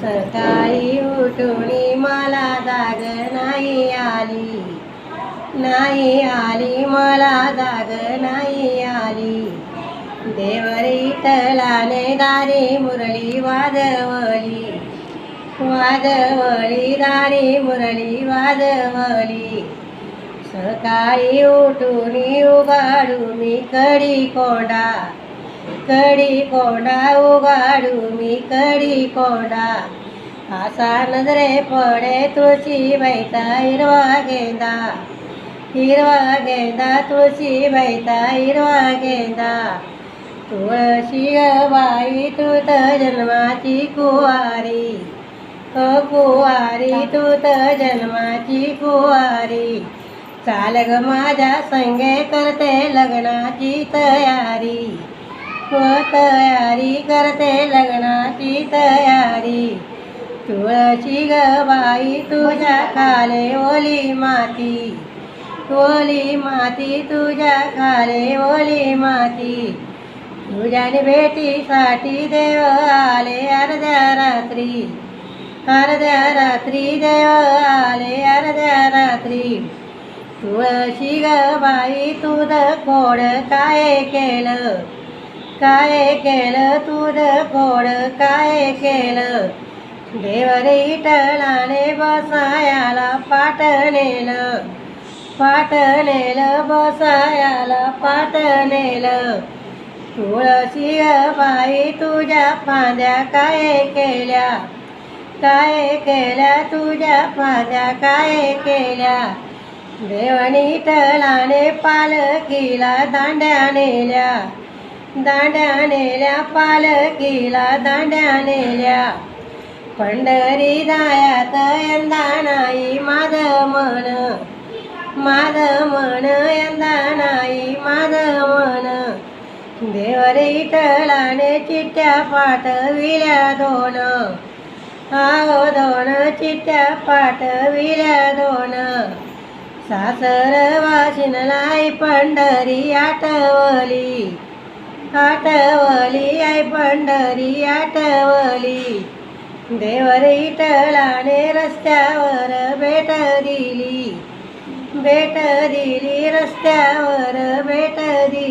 सकाळी उठून मला जाग नाही आली, नाही आली मला जाग नाही आली. देवर विठ्ठलाने दारी मुरळी वाजवली, वाजवली दारी मुरळी वाजवली. सकाळी उठून उघाडू मी कडी कोंडा, कडी कोंडा उघाडू मी कडी कोंडा. असा नजरे पडे तुळशीबाईचा हिरवा गेंदा, हिरवा गेंदा तुळशीबाईचा हिरवा गेंदा. तुळशी बाई तूत जन्माची कुवारी, कुवारी तूत जन्माची कुवारी. चाल ग माझ्या संगे करते लग्नाची तयारी, तयारी करते लग्नाची तयारी. तुळशी ग बाई तुझ्या खाले ओली माती, ओली माती तुझ्या खाले ओली माती. तुझ्याने भेटीसाठी देव आले अर्ध्या रात्री, अर्ध्या रात्री देव आले अर्ध्या रात्री. तुळशी ग बाई तुझं खोड काय केलं, काय केलं तुझं खोड काय केलं. देवर विठ्ठलाने बसायाला पाट नेलं, पाट नेलं बसायाला पाट नेलं. तुळशी ग बाई तुझ्या फांद्या काय केल्या, काय केल्या तुझ्या फांद्या काय केल्या. देवानी विठ्ठलाने पालखीला दांड्या नेल्या, दांड्या नेल्या पालखीला दांड्या नेल्या. पंढरी जायात यंदा नाही माझं मन, माझं मन यंदा नाही माझं मन. देवर विठ्ठलाने चिठ्ठ्या पाठविल्या दोन, आओ दोन चिठ्ठ्या पाठविल्या दोन. सासर वाशिनलाई पंढरी आठवली, आठवली आई पंढरी आठवली. देवर विठ्ठलाने रस्त्यावर भेट दिली, भेट दिली रस्त्यावर भेट दिली.